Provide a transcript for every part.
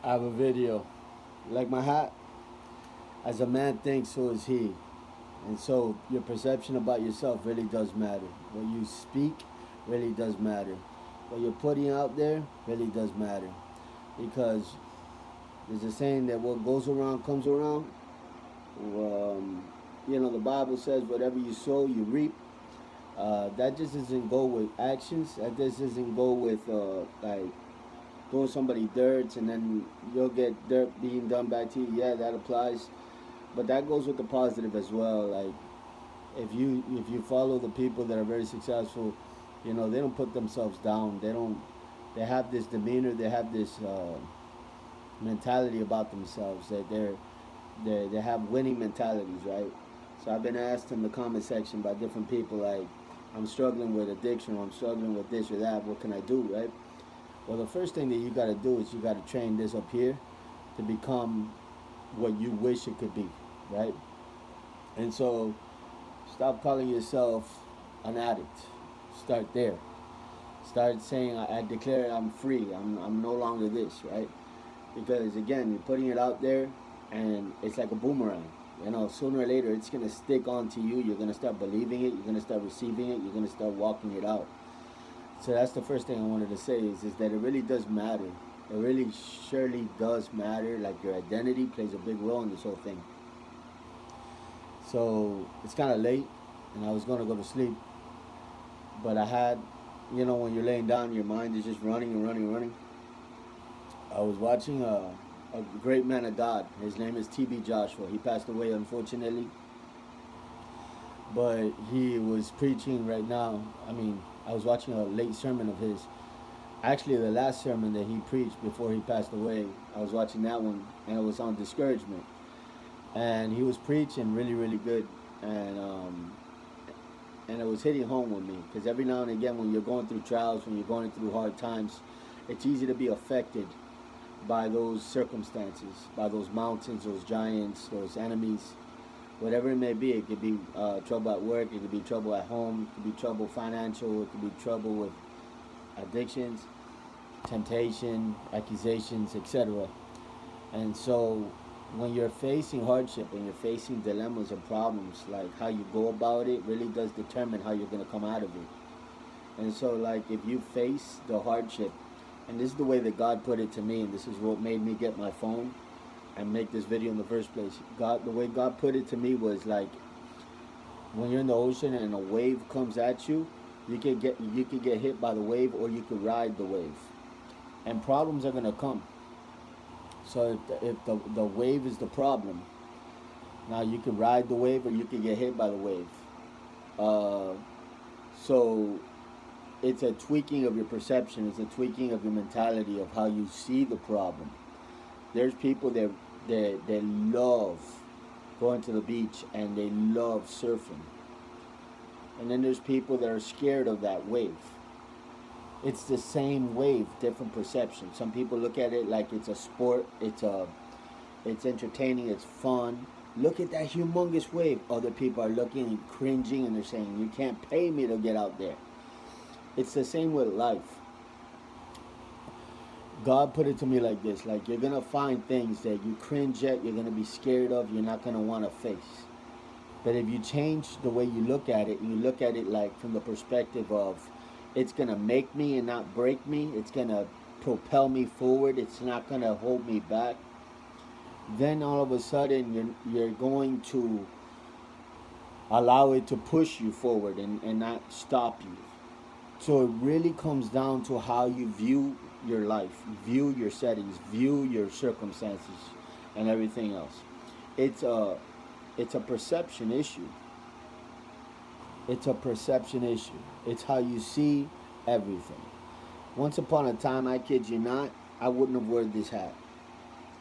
I have a video. Like my hat, as a man thinks, so is he. And so your perception about yourself really does matter. What you speak really does matter. What you're putting out there really does matter. Because there's a saying that what goes around comes around. Um, the Bible says whatever you sow, you reap. That just doesn't go with actions. That just doesn't go with like doing somebody dirt and then you'll get dirt being done back to you. Yeah, that applies, but that goes with the positive as well. Like if you follow the people that are very successful, they don't put themselves down. They don't. They have this demeanor. They have this mentality about themselves that they have winning mentalities, right? So I've been asked in the comment section by different people like, I'm struggling with addiction, or I'm struggling with this or that. What can I do, right? Well, the first thing that you got to do is you got to train this up here to become what you wish it could be, right? And so stop calling yourself an addict. Start there. Start saying, I declare I'm free. I'm no longer this, right? Because again, you're putting it out there and it's like a boomerang. Sooner or later it's going to stick onto you. You're going to start believing it. You're going to start receiving it. You're going to start walking it out. So that's the first thing I wanted to say is that it really does matter. It really surely does matter. Like your identity plays a big role in this whole thing. So it's kind of late, and I was going to go to sleep, but I had, when you're laying down, your mind is just running and running and running. I was watching a great man of God. His name is T.B. Joshua. He passed away, unfortunately, but he was preaching right now. I mean, I was watching a late sermon of his. Actually, the last sermon that he preached before he passed away, I was watching that one, and it was on discouragement. And he was preaching really, really good, and it was hitting home with me because every now and again, when you're going through trials, when you're going through hard times, it's easy to be affected by those circumstances, by those mountains, those giants, those enemies, whatever it may be. It could be trouble at work, it could be trouble at home, it could be trouble financial, it could be trouble with addictions, temptation, accusations, etc. And so when you're facing hardship and you're facing dilemmas and problems, like how you go about it really does determine how you're going to come out of it. And so, like, if you face the hardship, and this is the way that God put it to me, and this is what made me get my phone and make this video in the first place. The way God put it to me was like, when you're in the ocean and a wave comes at you, you could get hit by the wave, or you could ride the wave, and problems are gonna come. So if the wave is the problem, now you can ride the wave or you can get hit by the wave. Uh, so it's a tweaking of your perception. It's a tweaking of your mentality of how you see the problem. There's people that love going to the beach and they love surfing, and then there's people that are scared of that wave. It's the same wave, different perception. Some people look at it like it's a sport. It's entertaining. It's fun. Look at that humongous wave. Other people are looking and cringing, and they're saying, "You can't pay me to get out there." It's the same with life. God put it to me like this: like, you're gonna find things that you cringe at, you're gonna be scared of, you're not gonna want to face. But if you change the way you look at it, and you look at it like from the perspective of, it's gonna make me and not break me, it's gonna propel me forward, it's not gonna hold me back, then all of a sudden you're going to allow it to push you forward and not stop you. So it really comes down to how you view your life, view your settings, view your circumstances, and everything else. It's a it's a perception issue. It's a perception issue. It's how you see everything. Once upon a time, I kid you not, I wouldn't have worn this hat.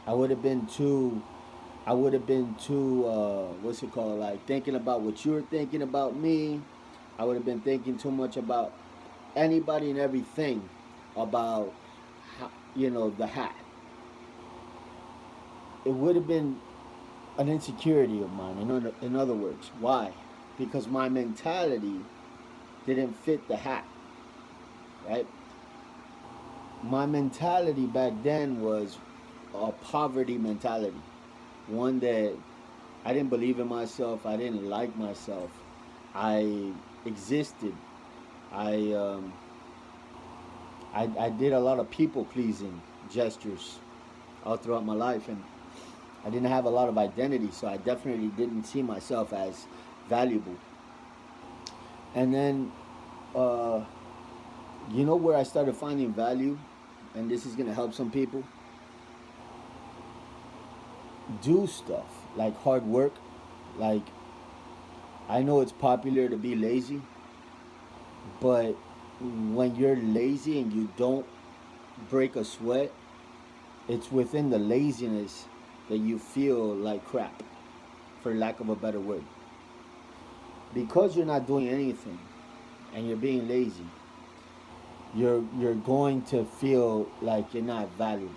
I would have been too. I would have been too. What's it called? Like thinking about what you were thinking about me. I would have been thinking too much about anybody and everything about the hat. It would have been an insecurity of mine. In other words, why? Because my mentality didn't fit the hat, right? My mentality back then was a poverty mentality, one that I didn't believe in myself. I didn't like myself. I existed. I um, I did a lot of people pleasing gestures all throughout my life, and I didn't have a lot of identity, so I definitely didn't see myself as valuable. And then, uh, you know where I started finding value, and this is gonna help some people. Do stuff like hard work. Like, I know it's popular to be lazy, but when you're lazy and you don't break a sweat, it's within the laziness that you feel like crap, for lack of a better word. Because you're not doing anything and you're being lazy, you're going to feel like you're not valuable.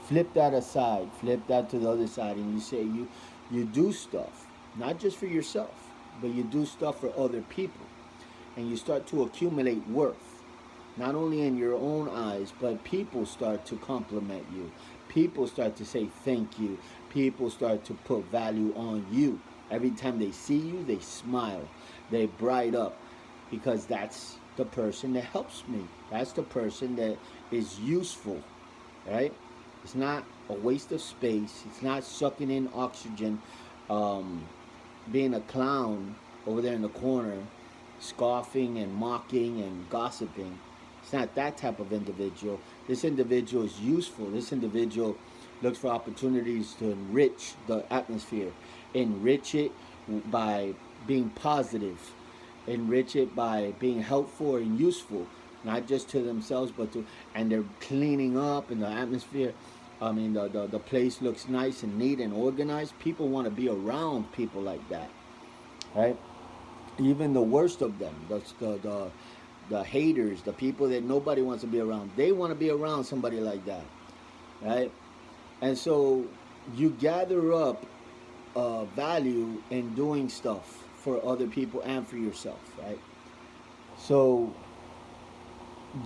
Flip that aside, flip that to the other side, and you say you do stuff not just for yourself, but you do stuff for other people, and you start to accumulate worth, not only in your own eyes, but people start to compliment you. People start to say thank you. People start to put value on you. Every time they see you, they smile. They bright up because that's the person that helps me. That's the person that is useful, right? It's not a waste of space. It's not sucking in oxygen, um, being a clown over there in the corner, scoffing and mocking and gossiping. It's not that type of individual. This individual is useful. This individual looks for opportunities to enrich the atmosphere, enrich it by being positive, enrich it by being helpful and useful, not just to themselves, but to, and they're cleaning up in the atmosphere. I mean, the place looks nice and neat and organized. People want to be around people like that, right? Even the worst of them, the haters, the people that nobody wants to be around, they want to be around somebody like that, right? And so you gather up value in doing stuff for other people and for yourself, right? So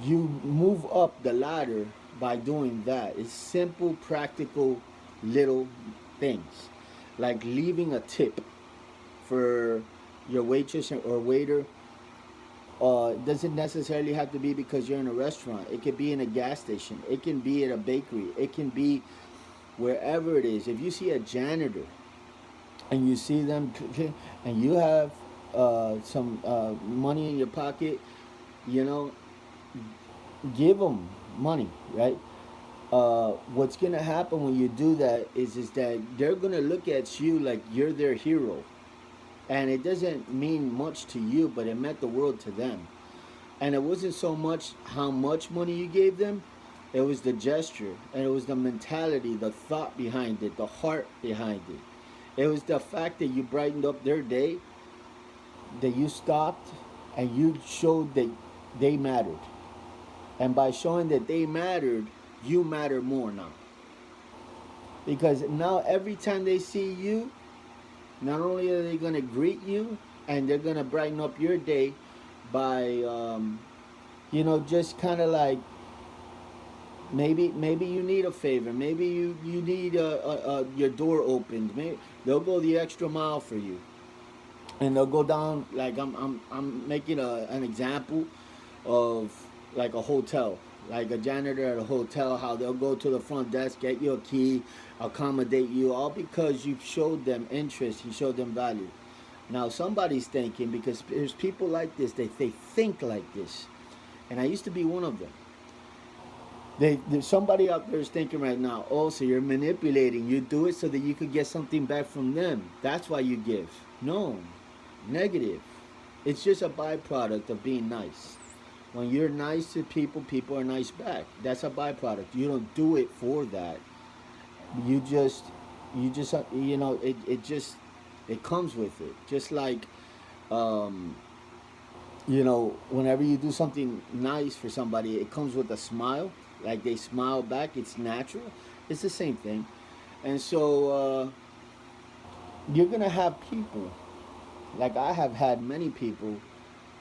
you move up the ladder by doing that. It's simple, practical, little things, like leaving a tip for your waitress or waiter. It doesn't necessarily have to be because you're in a restaurant. It could be in a gas station. It can be at a bakery. It can be wherever it is. If you see a janitor and you see them and you have some money in your pocket, you know, give them money, right? What's gonna happen when you do that is that they're gonna look at you like you're their hero, and it doesn't mean much to you, but it meant the world to them. And it wasn't so much how much money you gave them, it was the gesture, and it was the mentality, the thought behind it, the heart behind it. It was the fact that you brightened up their day, that you stopped and you showed that they mattered. And by showing that they mattered, you matter more now. Because now every time they see you, not only are they going to greet you, and they're going to brighten up your day by, just kind of like, maybe you need a favor. Maybe you need your door opened. Maybe they'll go the extra mile for you, and they'll go down, like I'm making an example of like a hotel, like a janitor at a hotel, how they'll go to the front desk, get you a key, accommodate you, all because you showed them interest, you showed them value. Now somebody's thinking, because there's people like this, they think like this, and I used to be one of them. There's somebody out there is thinking right now, oh, so you're manipulating. You do it so that you could get something back from them. That's why you give. No, negative. It's just a byproduct of being nice. When you're nice to people, people are nice back. That's a byproduct. You don't do it for that. You just, it comes with it. Just like, um, whenever you do something nice for somebody, it comes with a smile. Like they smile back. It's natural. It's the same thing. And so you're gonna have people, like I have had many people,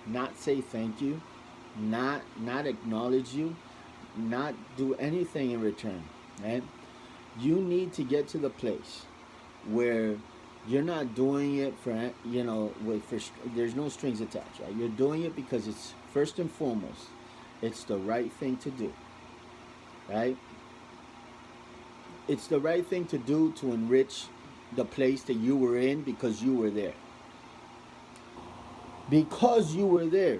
not say thank you, not acknowledge you, not do anything in return, right? You need to get to the place where you're not doing it for, there's no strings attached, right? You're doing it because it's first and foremost, it's the right thing to do, right? It's the right thing to do to enrich the place that you were in because you were there. Because you were there,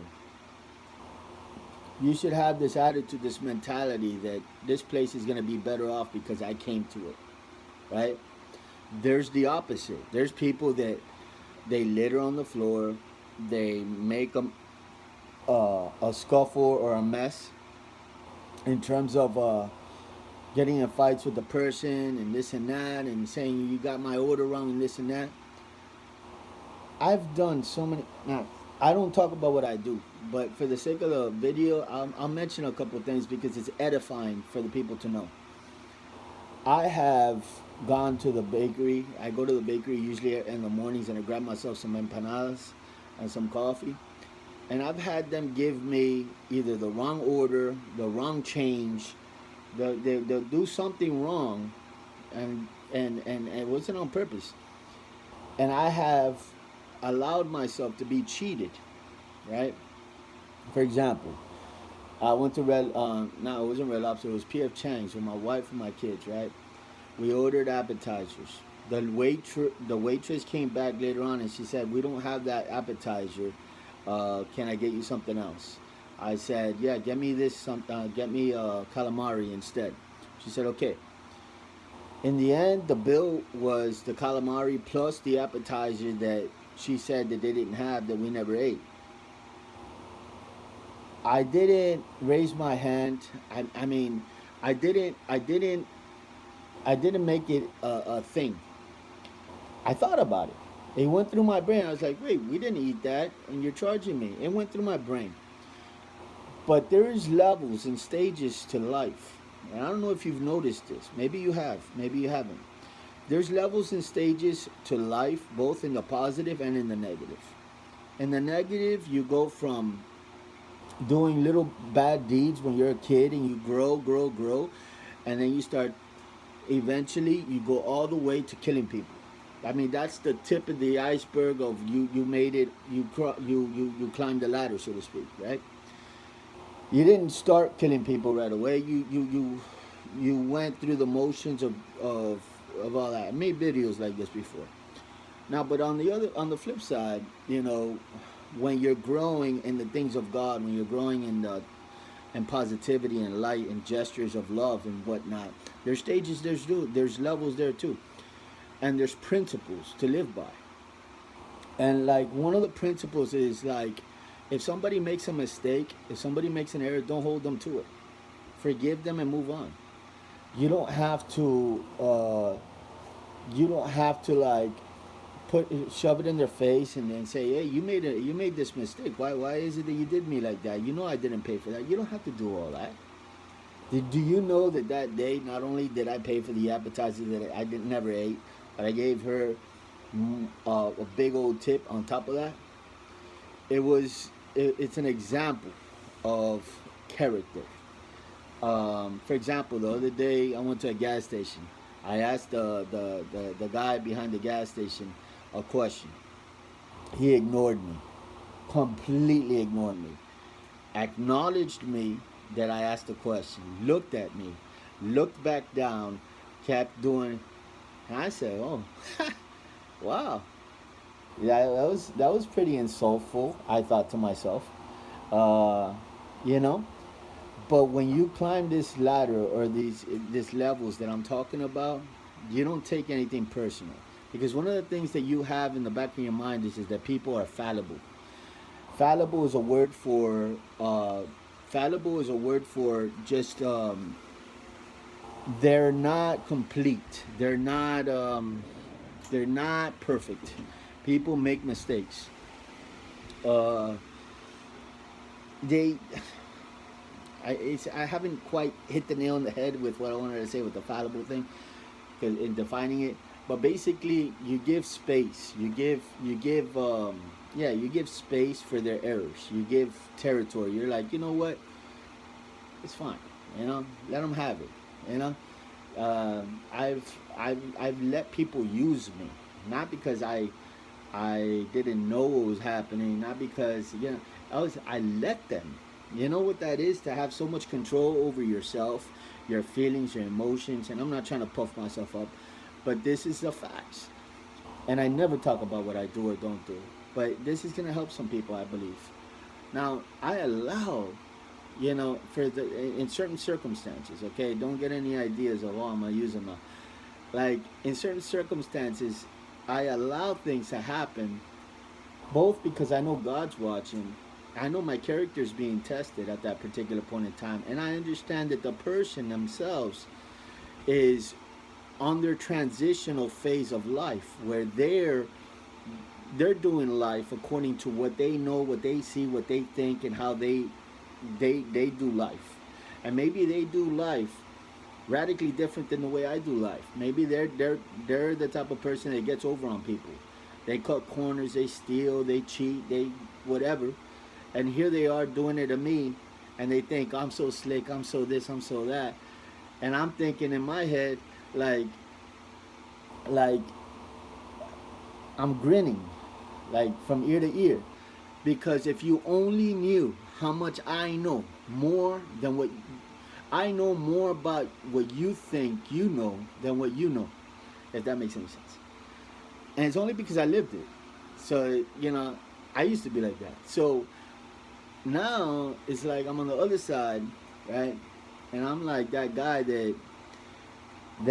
you should have this attitude, this mentality that this place is going to be better off because I came to it, right? There's the opposite. There's people that they litter on the floor, they make a scuffle or a mess in terms of getting in fights with the person and this and that and saying you got my order wrong and this and that. I've done so many. Now, I don't talk about what I do, but for the sake of the video, I'll mention a couple of things because it's edifying for the people to know. I have gone to the bakery. I go to the bakery usually in the mornings and I grab myself some empanadas and some coffee. And I've had them give me either the wrong order, the wrong change. They'll do something wrong, and it wasn't on purpose. And I have allowed myself to be cheated, right? For example, I went to no, it wasn't Red Lobster, it was P.F. Chang's with my wife and my kids, right? We ordered appetizers. The waitress came back later on and she said, we don't have that appetizer. Can I get you something else? I said, yeah, get me calamari instead. She said, okay. In the end, the bill was the calamari plus the appetizer that she said that they didn't have, that we never ate. I didn't raise my hand. I mean, I didn't make it a thing. I thought about it. It went through my brain. I was like, wait, we didn't eat that, and you're charging me. It went through my brain. But there is levels and stages to life. And I don't know if you've noticed this. Maybe you have. Maybe you haven't. There's levels and stages to life, both in the positive and in the negative. In the negative, you go from doing little bad deeds when you're a kid and you grow, and then you start, eventually, you go all the way to killing people. I mean, that's the tip of the iceberg of you made it, you climbed the ladder, so to speak, right? You didn't start killing people right away. You went through the motions of all that. I made videos like this before. Now, but on the flip side, when you're growing in the things of God, when you're growing in positivity and light and gestures of love and whatnot, there's stages, there's levels there too, and there's principles to live by. And like one of the principles is like, if somebody makes a mistake, if somebody makes an error, don't hold them to it. Forgive them and move on. You don't have to. Like shove it in their face and then say, "Hey, you made this mistake. Why is it that you did me like that? You know I didn't pay for that." You don't have to do all that. Do you know that day not only did I pay for the appetizer that I never ate, but I gave her a big old tip on top of that? It's an example of character. For example, the other day I went to a gas station. I asked the guy behind the gas station a question. He ignored me, completely ignored me. Acknowledged me that I asked a question. Looked at me, looked back down, kept doing. And I said, "Oh, wow, yeah, that was pretty insultful." I thought to myself, you know. But when you climb this ladder or these levels that I'm talking about, you don't take anything personal. Because one of the things that you have in the back of your mind is that people are fallible. Fallible is a word for just they're not complete. They're not perfect. People make mistakes. They I haven't quite hit the nail on the head with what I wanted to say with the fallible thing, because in defining it. But basically, you give space. You give space for their errors. You give territory. You're like, you know what? It's fine. Let them have it. I've let people use me, not because I didn't know what was happening, not because I let them. You know what that is, to have so much control over yourself, your feelings, your emotions. And I'm not trying to puff myself up, but this is the facts. And I never talk about what I do or don't do, but this is gonna help some people, I believe. Now I allow, for the in certain circumstances. Okay, don't get any ideas of, oh, I'm gonna use them now. Like in certain circumstances, I allow things to happen, both because I know God's watching. I know my character is being tested at that particular point in time, and I understand that the person themselves is on their transitional phase of life, where they're doing life according to what they know, what they see, what they think, and how they do life. And maybe they do life radically different than the way I do life. Maybe they're the type of person that gets over on people. They cut corners, they steal, they cheat, they whatever. And here they are doing it to me, and they think I'm so slick, I'm so this, I'm so that. And I'm thinking in my head, like I'm grinning, like from ear to ear, because if you only knew how much I know, more than what I know, more about what you think you know than what you know, if that makes any sense. And it's only because I lived it. So I used to be like that. So now it's like I'm on the other side, right? And I'm like that guy that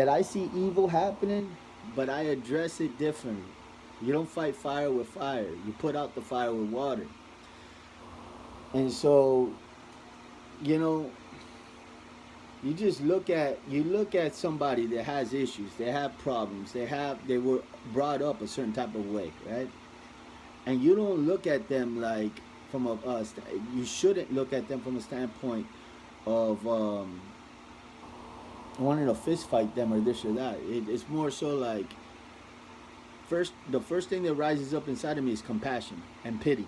I see evil happening, but I address it differently. You don't fight fire with fire. You put out the fire with water. And so, you know, you look at somebody that has issues, they have problems, they were brought up a certain type of way, right? And you don't look at them like from you shouldn't look at them from a standpoint of wanting to fist fight them or this or that. It's more so like, the first thing that rises up inside of me is compassion and pity.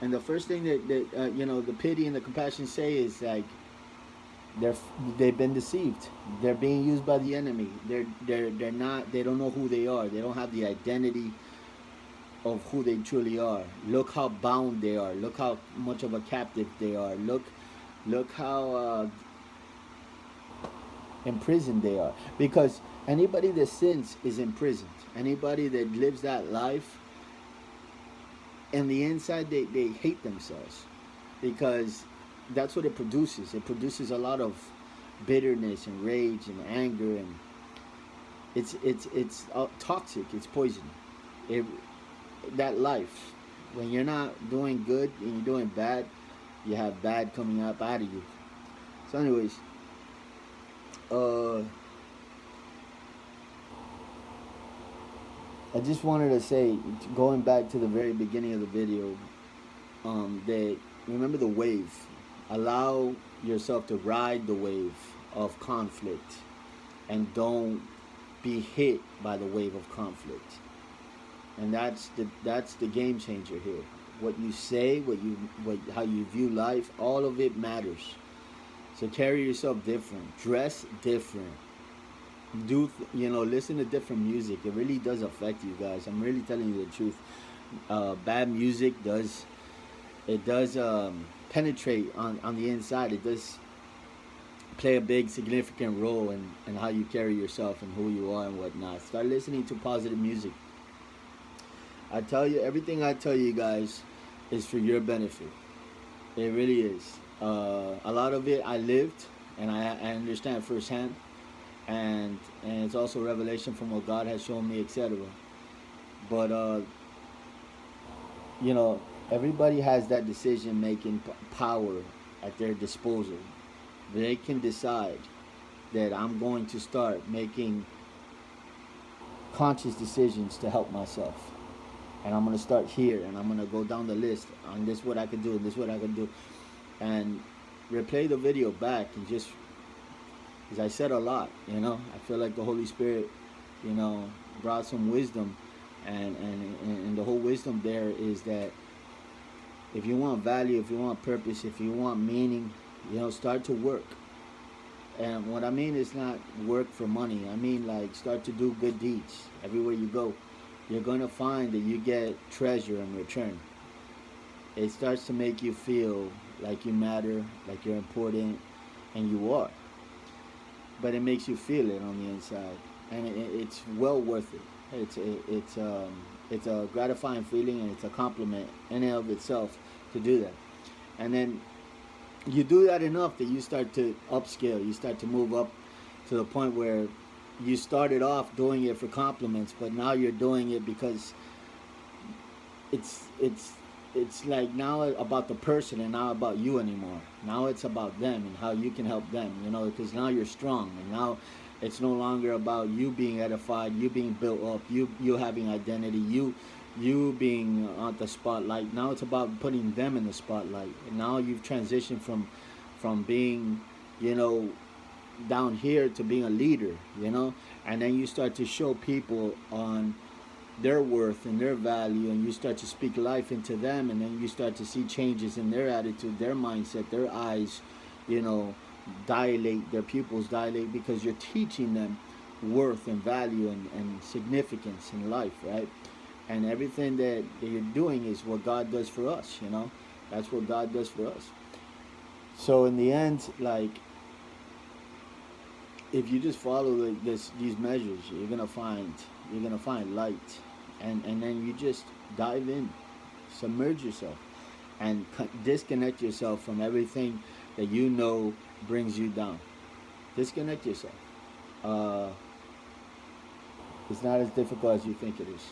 And the first thing that the pity and the compassion say is like, they've been deceived. They're being used by the enemy. They're not. They don't know who they are. They don't have the identity of who they truly are. Look how bound they are. Look how much of a captive they are. Look how imprisoned they are. Because anybody that sins is imprisoned. Anybody that lives that life, and the inside they hate themselves, because that's what it produces. It produces a lot of bitterness and rage and anger, and it's toxic. It's poison. It, that life, when you're not doing good and you're doing bad, you have bad coming up out of you. So, anyways, I just wanted to say, going back to the very beginning of the video, that remember the wave. Allow yourself to ride the wave of conflict, and don't be hit by the wave of conflict. And that's the game changer here. What you say, how you view life, all of it matters. So carry yourself different, dress different, listen to different music. It really does affect you guys. I'm really telling you the truth. Bad music does penetrate on the inside. It does play a big significant role in how you carry yourself and who you are and whatnot. Start listening to positive music. I tell you, everything I tell you guys is for your benefit. It really is. A lot of it I lived, and I understand firsthand, and it's also revelation from what God has shown me, etc. But everybody has that decision making power at their disposal. They can decide that I'm going to start making conscious decisions to help myself. And I'm going to start here, and I'm going to go down the list on this what I can do, and this what I can do. And replay the video back, and just, as I said a lot, I feel like the Holy Spirit, brought some wisdom. And the whole wisdom there is that if you want value, if you want purpose, if you want meaning, start to work. And what I mean is not work for money. I mean like start to do good deeds everywhere you go. You're going to find that you get treasure in return. It starts to make you feel like you matter, like you're important, and you are. But it makes you feel it on the inside, and it's well worth it. It's a gratifying feeling, and it's a compliment in and of itself to do that. And then you do that enough that you start to upscale. You start to move up to the point where you started off doing it for compliments, but now you're doing it because it's it's it's like now about the person and not about you anymore. Now it's about them and how you can help them, because now you're strong, and now it's no longer about you being edified, you being built up, you having identity, you being on the spotlight. Now it's about putting them in the spotlight. And now you've transitioned from being, you know, down here to being a leader. And then you start to show people on their worth and their value, and you start to speak life into them, and then you start to see changes in their attitude, their mindset, their eyes, you know, dilate, their pupils dilate, because you're teaching them worth and value and significance in life, right? And everything that you're doing is what God does for us. That's what God does for us. So in the end, like, if you just follow these measures, you're gonna find light, and then you just dive in, submerge yourself, and disconnect yourself from everything that brings you down. Disconnect yourself. It's not as difficult as you think it is.